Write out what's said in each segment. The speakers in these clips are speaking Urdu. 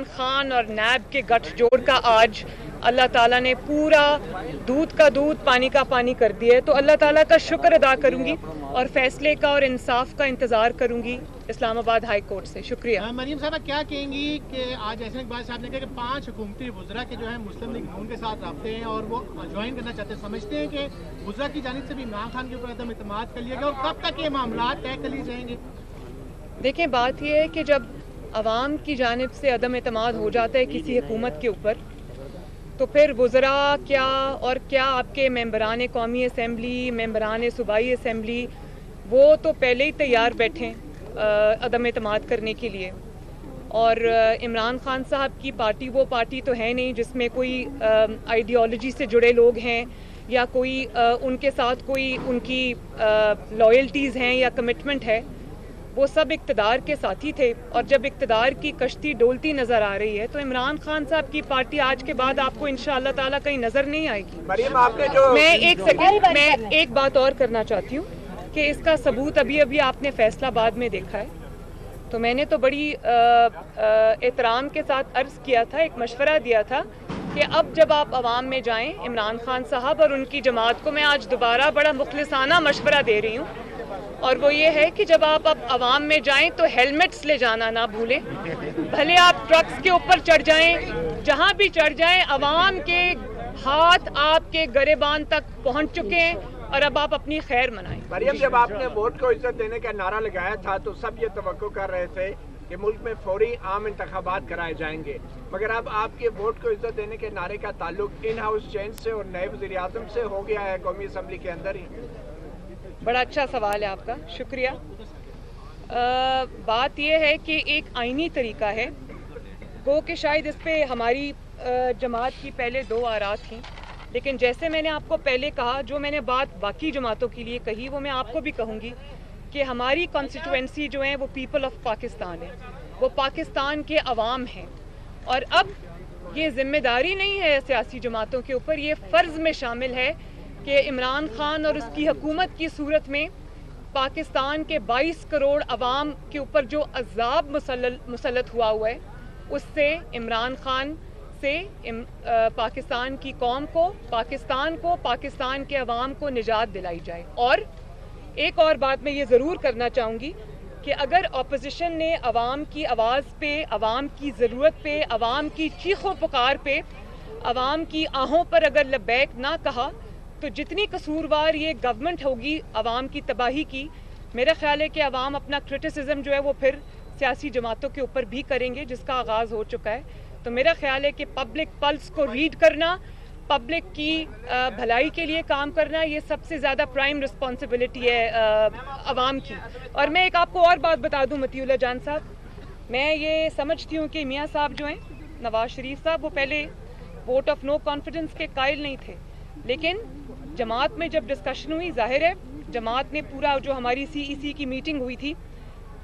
عمران خان اور نیب کے گٹھ جوڑ کا آج اللہ تعالیٰ نے پورا دودھ کا دودھ پانی کا پانی کر دیا ہے، تو اللہ تعالیٰ کا شکر ادا کروں گی اور فیصلے کا اور انصاف کا انتظار کروں گی اسلام آباد ہائی کورٹ سے. شکریہ. مریم صاحبہ کیا کہیں گی کہ آج احسن اقبال صاحب نے کہا کہ 5 حکومتی وزراء کے جو ہیں مسلم لیگ نون کے ساتھ رابطے ہیں اور وہ جوائن کرنا چاہتے ہیں، سمجھتے ہیں کہ وزراء کی جانب سے بھی عمران خان کے اوپر عدم اعتماد کر لیا گیا، اور کب تک یہ معاملات طے کر لیے جائیں گے؟ دیکھیں، بات یہ ہے کہ جب عوام کی جانب سے عدم اعتماد ہو جاتا ہے کسی حکومت کے اوپر، تو پھر وزراء کیا اور کیا آپ کے ممبران قومی اسمبلی، ممبران صوبائی اسمبلی، وہ تو پہلے ہی تیار بیٹھیں عدم اعتماد کرنے کے لیے. اور عمران خان صاحب کی پارٹی وہ پارٹی تو ہے نہیں جس میں کوئی آئیڈیالوجی سے جڑے لوگ ہیں یا کوئی ان کے ساتھ کوئی ان کی لائلٹیز ہیں یا کمٹمنٹ ہے. وہ سب اقتدار کے ساتھی تھے، اور جب اقتدار کی کشتی ڈولتی نظر آ رہی ہے تو عمران خان صاحب کی پارٹی آج کے بعد آپ کو انشاءاللہ تعالیٰ کہیں نظر نہیں آئے گی. میں ایک بات اور کرنا چاہتی ہوں کہ اس کا ثبوت ابھی آپ نے فیصلہ آباد میں دیکھا ہے. تو میں نے تو بڑی احترام کے ساتھ عرض کیا تھا، ایک مشورہ دیا تھا کہ اب جب آپ عوام میں جائیں، عمران خان صاحب اور ان کی جماعت کو میں آج دوبارہ بڑا مخلصانہ مشورہ دے رہی ہوں، اور وہ یہ ہے کہ جب آپ اب عوام میں جائیں تو ہیلمٹس لے جانا نہ بھولیں. بھلے آپ ٹرکس کے اوپر چڑھ جائیں، جہاں بھی چڑھ جائیں، عوام کے ہاتھ آپ کے گریبان تک پہنچ چکے ہیں، اور اب آپ اپنی خیر منائیں. مریم، جب آپ نے ووٹ کو عزت دینے کا نعرہ لگایا تھا تو سب یہ توقع کر رہے تھے کہ ملک میں فوری عام انتخابات کرائے جائیں گے، مگر اب آپ کے ووٹ کو عزت دینے کے نعرے کا تعلق ان ہاؤس چینج سے اور نئے وزیر اعظم سے ہو گیا ہے قومی اسمبلی کے اندر ہی. بڑا اچھا سوال ہے آپ کا، شکریہ. بات یہ ہے کہ ایک آئینی طریقہ ہے، وہ کہ شاید اس پہ ہماری جماعت کی پہلے 2 آراء تھیں، لیکن جیسے میں نے آپ کو پہلے کہا، جو میں نے بات باقی جماعتوں کے لیے کہی وہ میں آپ کو بھی کہوں گی کہ ہماری کانسٹیٹوئنسی جو ہیں وہ پیپل آف پاکستان ہے، وہ پاکستان کے عوام ہیں. اور اب یہ ذمہ داری نہیں ہے سیاسی جماعتوں کے اوپر، یہ فرض میں شامل ہے کہ عمران خان اور اس کی حکومت کی صورت میں پاکستان کے 22 کروڑ عوام کے اوپر جو عذاب مسلط ہوا ہے، اس سے عمران خان سے پاکستان کی قوم کو، پاکستان کے عوام کو نجات دلائی جائے. اور ایک اور بات میں یہ ضرور کرنا چاہوں گی کہ اگر اپوزیشن نے عوام کی آواز پہ، عوام کی ضرورت پہ، عوام کی چیخ و پکار پہ، عوام کی آہوں پر اگر لبیک نہ کہا، تو جتنی قصوروار یہ گورنمنٹ ہوگی عوام کی تباہی کی، میرا خیال ہے کہ عوام اپنا کرٹیسزم جو ہے وہ پھر سیاسی جماعتوں کے اوپر بھی کریں گے، جس کا آغاز ہو چکا ہے. تو میرا خیال ہے کہ پبلک پلس کو ریڈ کرنا، پبلک کی بھلائی کے لیے کام کرنا، یہ سب سے زیادہ پرائم رسپانسبلٹی ہے عوام کی. اور میں ایک آپ کو اور بات بتا دوں مطیع اللہ جان صاحب، میں یہ سمجھتی ہوں کہ میاں صاحب جو ہیں، نواز شریف صاحب، وہ پہلے ووٹ آف نو کانفیڈنس کے قائل نہیں تھے، لیکن جماعت میں جب ڈسکشن ہوئی، ظاہر ہے جماعت نے پورا جو ہماری CEC کی میٹنگ ہوئی تھی،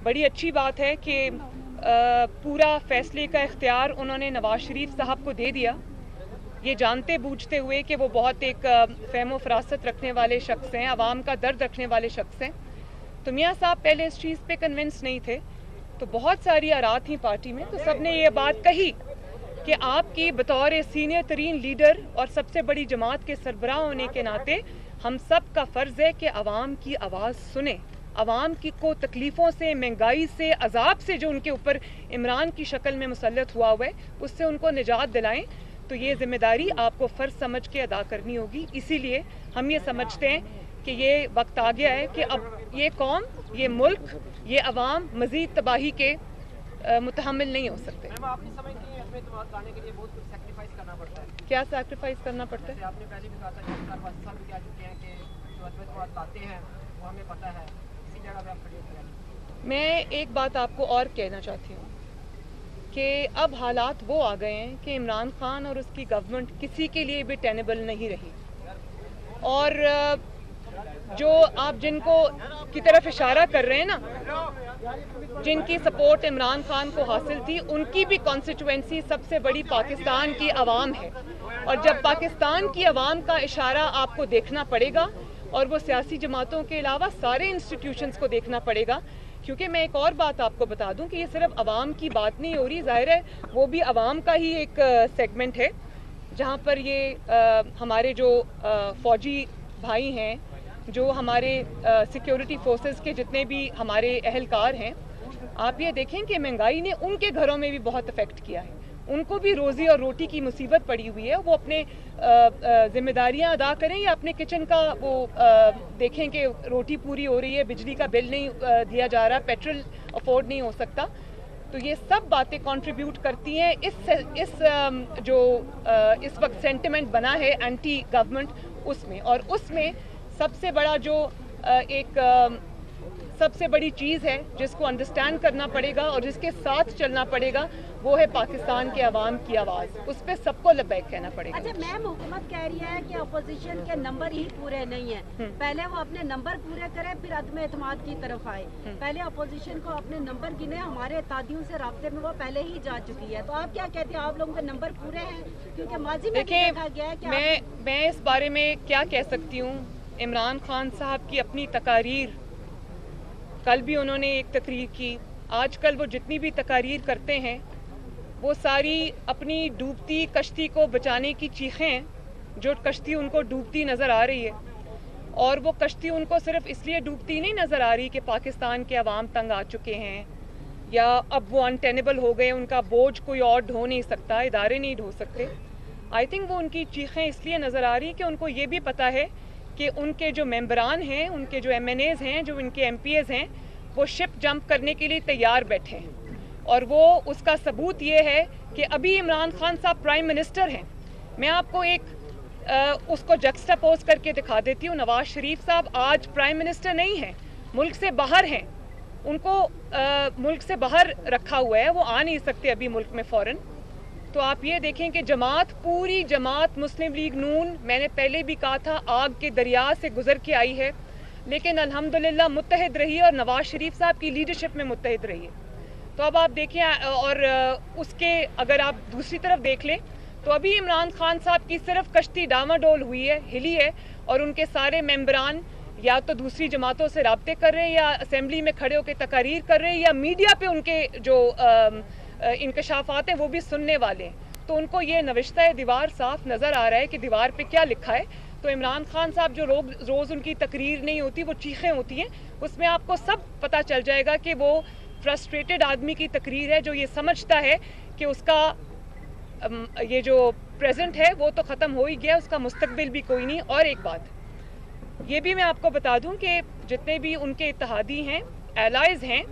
بڑی اچھی بات ہے کہ پورا فیصلے کا اختیار انہوں نے نواز شریف صاحب کو دے دیا، یہ جانتے بوجھتے ہوئے کہ وہ بہت ایک فہم و فراست رکھنے والے شخص ہیں، عوام کا درد رکھنے والے شخص ہیں. تو میاں صاحب پہلے اس چیز پہ کنونس نہیں تھے، تو بہت ساری آراء تھیں پارٹی میں، تو سب نے یہ بات کہی کہ آپ کی بطور سینئر ترین لیڈر اور سب سے بڑی جماعت کے سربراہ ہونے کے ناطے ہم سب کا فرض ہے کہ عوام کی آواز سنیں، عوام کی کو تکلیفوں سے، مہنگائی سے، عذاب سے جو ان کے اوپر عمران کی شکل میں مسلط ہوا ہے، اس سے ان کو نجات دلائیں. تو یہ ذمہ داری آپ کو فرض سمجھ کے ادا کرنی ہوگی. اسی لیے ہم یہ سمجھتے ہیں کہ یہ وقت آ گیا ہے کہ اب یہ قوم، یہ ملک، یہ عوام مزید تباہی کے متحمل نہیں ہو سکتے. کیا سیکریفائز کرنا پڑتا ہے؟ آپ نے پہلے بھی کہا تھا کہ 4-5 سال بھی کہہ چکے ہیں کہ جو اتفاق لاتے ہیں وہ ہمیں پتہ ہے، اسی جگہ پہ آپ کھڑے ہوتے ہیں. میں ایک بات آپ کو اور کہنا چاہتی ہوں کہ اب حالات وہ آ گئے ہیں کہ عمران خان اور اس کی گورنمنٹ کسی کے لیے بھی ٹینیبل نہیں رہی، اور جو آپ جن کو کی طرف اشارہ کر رہے ہیں نا، جن کی سپورٹ عمران خان کو حاصل تھی، ان کی بھی کانسٹیٹوئنسی سب سے بڑی پاکستان کی عوام ہے. اور جب پاکستان کی عوام کا اشارہ آپ کو دیکھنا پڑے گا، اور وہ سیاسی جماعتوں کے علاوہ سارے انسٹیٹیوشنز کو دیکھنا پڑے گا کیونکہ میں ایک اور بات آپ کو بتا دوں کہ یہ صرف عوام کی بات نہیں ہو رہی، ظاہر ہے وہ بھی عوام کا ہی ایک سیگمنٹ ہے جہاں پر یہ ہمارے جو فوجی بھائی ہیں، جو ہمارے سیکیورٹی فورسز کے جتنے بھی ہمارے اہلکار ہیں، آپ یہ دیکھیں کہ مہنگائی نے ان کے گھروں میں بھی بہت افیکٹ کیا ہے، ان کو بھی روزی اور روٹی کی مصیبت پڑی ہوئی ہے، وہ اپنے ذمہ داریاں ادا کریں یا اپنے کچن کا وہ دیکھیں کہ روٹی پوری ہو رہی ہے، بجلی کا بل نہیں دیا جا رہا، پیٹرول افورڈ نہیں ہو سکتا. تو یہ سب باتیں کنٹریبیوٹ کرتی ہیں اس وقت سینٹیمنٹ بنا ہے اینٹی گورنمنٹ اس میں. اور اس میں سب سے بڑا جو ایک سب سے بڑی چیز ہے جس کو انڈرسٹینڈ کرنا پڑے گا اور جس کے ساتھ چلنا پڑے گا وہ ہے پاکستان کے عوام کی آواز. اس پہ سب کو لبیک کہنا پڑے گا. اچھا میم، حکومت کہہ رہی ہے کہ اپوزیشن کے نمبر ہی پورے نہیں ہیں، پہلے وہ اپنے نمبر پورے کرے پھر عدم اعتماد کی طرف آئے. پہلے اپوزیشن کو اپنے نمبر گنے، ہمارے اتحادیوں سے رابطے میں وہ پہلے ہی جا چکی ہے. تو آپ کیا کہتے ہیں، آپ لوگوں کے نمبر پورے ہیں؟ کیونکہ ماضی میں دیکھا گیا ہے کہ میں اس بارے میں کیا کہہ سکتی ہوں. عمران خان صاحب کی اپنی تقاریر، کل بھی انہوں نے ایک تقریر کی، آج کل وہ جتنی بھی تقاریر کرتے ہیں وہ ساری اپنی ڈوبتی کشتی کو بچانے کی چیخیں، جو کشتی ان کو ڈوبتی نظر آ رہی ہے. اور وہ کشتی ان کو صرف اس لیے ڈوبتی نہیں نظر آ رہی کہ پاکستان کے عوام تنگ آ چکے ہیں یا اب وہ انٹینیبل ہو گئے، ان کا بوجھ کوئی اور ڈھو نہیں سکتا، ادارے نہیں ڈھو سکتے. آئی تھنک وہ ان کی چیخیں اس لیے نظر آ رہی کہ ان کو یہ بھی پتہ ہے کہ ان کے جو ممبران ہیں، ان کے جو ایم این ایز ہیں، جو ان کے ایم پی ایز ہیں، وہ شپ جمپ کرنے کے لیے تیار بیٹھے ہیں. اور وہ اس کا ثبوت یہ ہے کہ ابھی عمران خان صاحب پرائم منسٹر ہیں. میں آپ کو ایک اس کو جکسٹاپوز کر کے دکھا دیتی ہوں. نواز شریف صاحب آج پرائم منسٹر نہیں ہیں، ملک سے باہر ہیں. ان کو ملک سے باہر رکھا ہوا ہے، وہ آ نہیں سکتے ابھی ملک میں فوراً. تو آپ یہ دیکھیں کہ جماعت، پوری جماعت مسلم لیگ نون، میں نے پہلے بھی کہا تھا، آگ کے دریا سے گزر کے آئی ہے، لیکن الحمدللہ متحد رہی اور نواز شریف صاحب کی لیڈرشپ میں متحد رہی ہے. تو اب آپ دیکھیں، اور اس کے اگر آپ دوسری طرف دیکھ لیں تو ابھی عمران خان صاحب کی صرف کشتی ڈاواڈول ہوئی ہے، ہلی ہے، اور ان کے سارے ممبران یا تو دوسری جماعتوں سے رابطے کر رہے ہیں، یا اسمبلی میں کھڑے ہو کے تقاریر کر رہے ہیں، یا میڈیا پہ ان کے جو انکشافات ہیں وہ بھی سننے والے ہیں. تو ان کو یہ نوشتہ دیوار صاف نظر آ رہا ہے کہ دیوار پہ کیا لکھا ہے. تو عمران خان صاحب جو روز ان کی تقریر نہیں ہوتی، وہ چیخیں ہوتی ہیں، اس میں آپ کو سب پتہ چل جائے گا کہ وہ فرسٹریٹڈ آدمی کی تقریر ہے جو یہ سمجھتا ہے کہ اس کا یہ جو پریزنٹ ہے وہ تو ختم ہو ہی گیا، اس کا مستقبل بھی کوئی نہیں. اور ایک بات یہ بھی میں آپ کو بتا دوں کہ جتنے بھی ان کے اتحادی ہیں، ایلائز ہیں،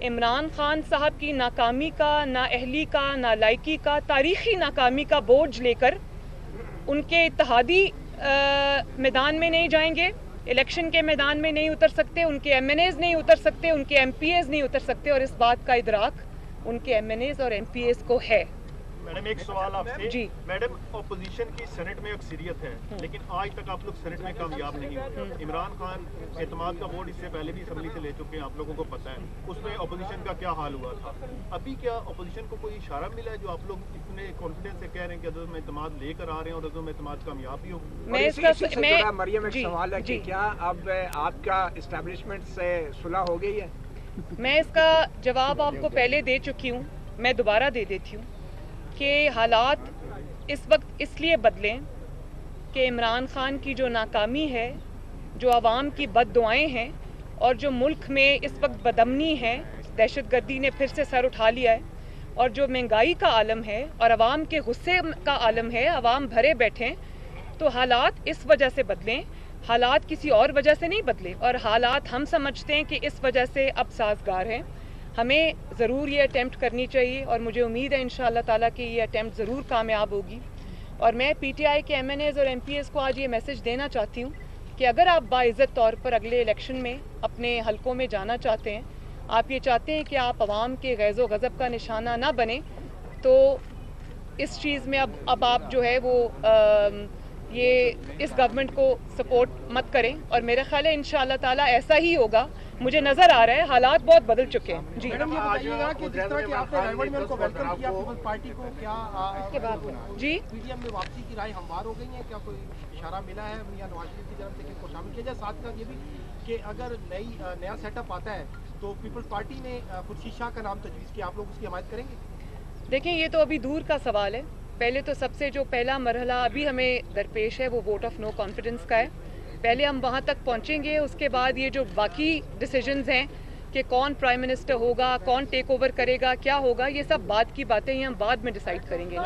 عمران خان صاحب کی ناکامی کا، نااہلی کا، نالائکی کا، تاریخی ناکامی کا بوجھ لے کر ان کے اتحادی میدان میں نہیں جائیں گے، الیکشن کے میدان میں نہیں اتر سکتے، ان کے ایم این ایز نہیں اتر سکتے، ان کے ایم پی ایز نہیں اتر سکتے. اور اس بات کا ادراک ان کے ایم این ایز اور ایم پی ایز کو ہے. میڈم ایک سوال آپ سے. جی میڈم، اپوزیشن کی سینٹ میں اکثریت ہے لیکن آج تک آپ لوگ سینٹ میں کامیاب نہیں ہوئے. عمران خان اعتماد کا ووٹ اس سے پہلے بھی اسمبلی سے لے چکے ہیں، آپ لوگوں کو پتہ ہے اس میں اپوزیشن کا کیا حال ہوا تھا. ابھی کیا اپوزیشن کو کوئی اشارہ ملا ہے جو آپ لوگ اتنے کانفیڈنس سے کہہ رہے ہیں کہ عدم اعتماد لے کر آ رہے ہیں اور عدم اعتماد کامیاب بھی ہو؟ مریم ایک سوال ہے کہ کیا اب آپ کا اسٹیبلشمنٹ سے صلح ہو گئی ہے؟ میں اس کا جواب آپ کو پہلے دے چکی ہوں، میں دوبارہ دے دیتی ہوں کہ حالات اس وقت اس لیے بدلیں کہ عمران خان کی جو ناکامی ہے، جو عوام کی بد دعائیں ہیں، اور جو ملک میں اس وقت بدامنی ہے، دہشت گردی نے پھر سے سر اٹھا لیا ہے، اور جو مہنگائی کا عالم ہے اور عوام کے غصے کا عالم ہے، عوام بھرے بیٹھے ہیں. تو حالات اس وجہ سے بدلیں، حالات کسی اور وجہ سے نہیں بدلے. اور حالات ہم سمجھتے ہیں کہ اس وجہ سے اب سازگار ہیں. ہمیں ضرور یہ اٹیمپٹ کرنی چاہیے اور مجھے امید ہے انشاءاللہ تعالیٰ کہ یہ اٹیمپٹ ضرور کامیاب ہوگی. اور میں پی ٹی آئی کے ایم این ایز اور ایم پی ایز کو آج یہ میسج دینا چاہتی ہوں کہ اگر آپ باعزت طور پر اگلے الیکشن میں اپنے حلقوں میں جانا چاہتے ہیں، آپ یہ چاہتے ہیں کہ آپ عوام کے غیظ و غضب کا نشانہ نہ بنیں، تو اس چیز میں اب آپ جو ہے وہ یہ اس گورنمنٹ کو سپورٹ مت کریں. اور میرا خیال ہے انشاءاللہ تعالیٰ ایسا ہی ہوگا. مجھے نظر آ رہا ہے حالات بہت بدل چکے ہیں. جی میڈم، یہ بتائیے گا کہ جس طرح کہ آپ نے ریونڈ میں کو ویلکم کیا پیپلز پارٹی کو، کیا کے بعد جی پی ڈی ایم میں واپسی کی رائے ہموار ہو گئی ہیں؟ کیا کوئی اشارہ ملا ہے یا نواز شریف کی طرف سے کہ کو شامل کیا جائے؟ ساتھ کا یہ بھی کہ اگر نیا سیٹ اپ آتا ہے تو پیپلز پارٹی نے خورشید شاہ کا نام تجویز کیا, آپ لوگ اس کی حمایت کریں گے؟ دیکھیں یہ تو ابھی دور کا سوال ہے. پہلے تو سب سے جو پہلا مرحلہ ابھی ہمیں درپیش ہے وہ ووٹ آف نو کانفیڈنس کا ہے. پہلے ہم وہاں تک پہنچیں گے, اس کے بعد یہ جو باقی ڈیسیجنز ہیں کہ کون پرائم منسٹر ہوگا, کون ٹیک اوور کرے گا, کیا ہوگا, یہ سب بعد کی باتیں ہیں, ہم بعد میں ڈیسائیڈ کریں گے.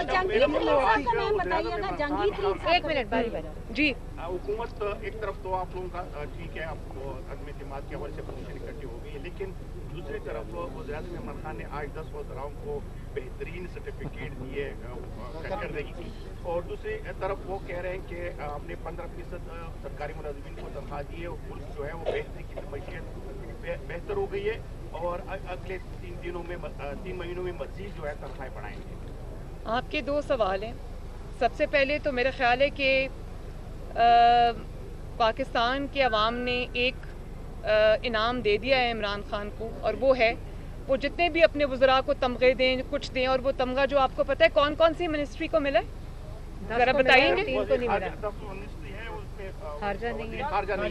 ایک منٹ باری باری جی. حکومت ایک طرف تو آپ لوگوں کا ٹھیک ہے, آپ کو عدم اعتماد کے حوالے سے پوزیشن اکٹھی ہو گئی ہے, لیکن دوسری طرف وزیر اعظم عمران خان نے آج 10 وزراؤں کو بہترین سرٹیفکیٹ دیے کرنے کی, اور دوسری طرف وہ کہہ رہے ہیں کہ ہم نے 15% سرکاری ملازمین کو تنخواہ دی ہے, اور ملک جو ہے وہ بہتری کی معیشت بہتر ہو گئی ہے, اور اگلے 3 مہینوں میں مزید جو ہے تنخواہیں بڑھائیں گے. آپ کے دو سوال ہیں. سب سے پہلے تو میرا خیال ہے کہ پاکستان کے عوام نے ایک انعام دے دیا ہے عمران خان کو, اور وہ ہے وہ جتنے بھی اپنے وزراء کو تمغے دیں, کچھ دیں, اور وہ تمغہ جو آپ کو پتہ ہے کون کون سی منسٹری کو ملا ہے, ذرا بتائیں گے. خارجہ نہیں ہے,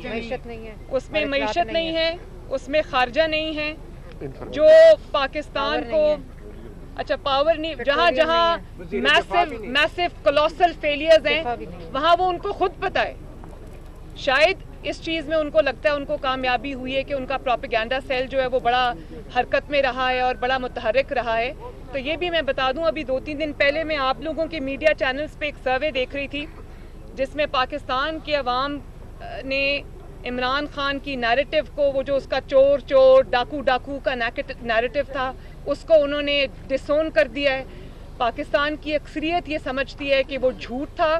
معیشت نہیں ہے, اس میں معیشت نہیں ہے, اس میں خارجہ نہیں ہے, جو پاکستان کو اچھا پاور نہیں, جہاں جہاں میسو کولوسل فیلیئرز ہیں وہاں وہ ان کو خود پتہ ہے. شاید اس چیز میں ان کو لگتا ہے ان کو کامیابی ہوئی ہے کہ ان کا پروپیگینڈا سیل جو ہے وہ بڑا حرکت میں رہا ہے اور بڑا متحرک رہا ہے. تو یہ بھی میں بتا دوں, ابھی 2-3 دن پہلے میں آپ لوگوں کے میڈیا چینلز پہ ایک سروے دیکھ رہی تھی جس میں پاکستان کے عوام نے عمران خان کی نیریٹو کو, وہ جو اس کا چور چور ڈاکو ڈاکو کا نیریٹو تھا, اس کو انہوں نے ڈسون کر دیا ہے. پاکستان کی اکثریت یہ سمجھتی ہے کہ وہ جھوٹ تھا,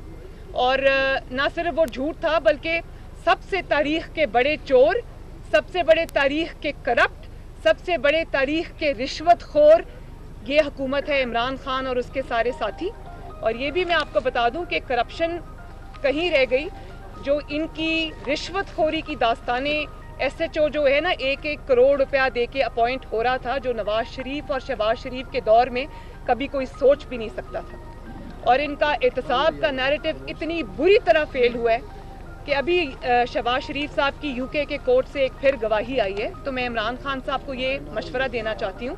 اور نہ صرف وہ جھوٹ تھا بلکہ سب سے تاریخ کے بڑے چور, سب سے بڑے تاریخ کے کرپٹ, سب سے بڑے تاریخ کے رشوت خور یہ حکومت ہے عمران خان اور اس کے سارے ساتھی. اور یہ بھی میں آپ کو بتا دوں کہ کرپشن کہیں رہ گئی. جو ان کی رشوت خوری کی داستانیں, ایس ایچ او جو ہے نا 1-1 کروڑ روپیہ دے کے اپوائنٹ ہو رہا تھا, جو نواز شریف اور شہباز شریف کے دور میں کبھی کوئی سوچ بھی نہیں سکتا تھا, اور ان کا احتساب کا نیریٹو اتنی بری طرح فیل ہوا ہے کہ ابھی شہباز شریف صاحب کی یو کے کورٹ سے ایک پھر گواہی آئی ہے. تو میں عمران خان صاحب کو یہ مشورہ دینا چاہتی ہوں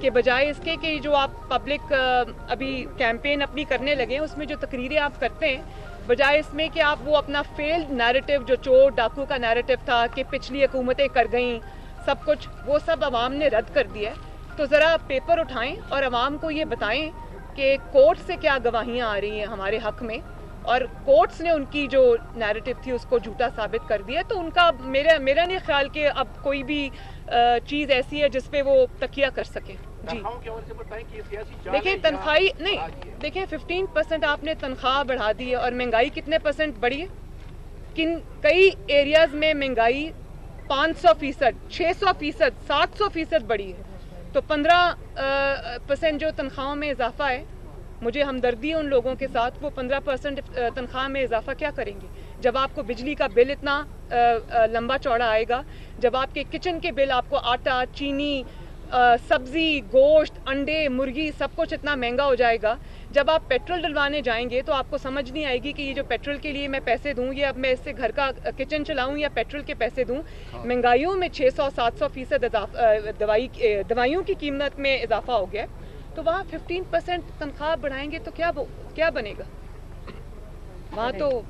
کہ بجائے اس کے کہ جو آپ پبلک ابھی کیمپین اپنی کرنے لگے ہیں, اس میں جو تقریریں آپ کرتے ہیں, بجائے اس میں کہ آپ وہ اپنا فیلڈ نیریٹو جو چور ڈاکو کا نیریٹو تھا کہ پچھلی حکومتیں کر گئیں سب کچھ, وہ سب عوام نے رد کر دیا ہے. تو ذرا پیپر اٹھائیں اور عوام کو یہ بتائیں کہ کورٹ سے کیا گواہیاں آ رہی ہیں ہمارے حق میں, اور کورٹس نے ان کی جو نیریٹو تھی اس کو جھوٹا ثابت کر دیا. تو ان کا میرا نہیں خیال کہ اب کوئی بھی چیز ایسی ہے جس پہ وہ تکیہ کر سکیں. جی دیکھیں تنخواہی نہیں, دیکھیں 15% آپ نے تنخواہ بڑھا دی ہے, اور مہنگائی کتنے % بڑھی ہے. کئی ایریاز میں مہنگائی 500%, 600%, 700% بڑھی ہے. تو 15% جو تنخواہوں میں اضافہ ہے, مجھے ہمدردی ہے ان لوگوں کے ساتھ, وہ 15% تنخواہ میں اضافہ کیا کریں گے جب آپ کو بجلی کا بل اتنا لمبا چوڑا آئے گا, جب آپ کے کچن کے بل, آپ کو آٹا, چینی, سبزی, گوشت, انڈے, مرغی سب کچھ اتنا مہنگا ہو جائے گا. جب آپ پیٹرول ڈلوانے جائیں گے تو آپ کو سمجھ نہیں آئے گی کہ یہ جو پیٹرول کے لیے میں پیسے دوں, یہ اب میں اس سے گھر کا کچن چلاؤں یا پیٹرول کے پیسے دوں. مہنگائیوں میں 600-700% دوائیوں کی قیمت میں اضافہ ہو گیا. تو وہاں 15% تنخواہ بڑھائیں گے تو کیا بنے گا وہاں. تو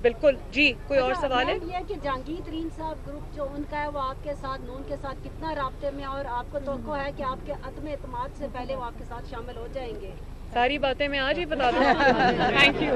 بالکل. جی کوئی اور سوال ہے؟ یہ کہ جہانگیر ترین صاحب گروپ جو ان کا ہے وہ آپ کے ساتھ نون کے ساتھ کتنا رابطے میں, اور آپ کو توقع ہے کہ آپ کے عدم اعتماد سے پہلے وہ آپ کے ساتھ شامل ہو جائیں گے؟ ساری باتیں میں آج ہی بتا دوں. Thank you.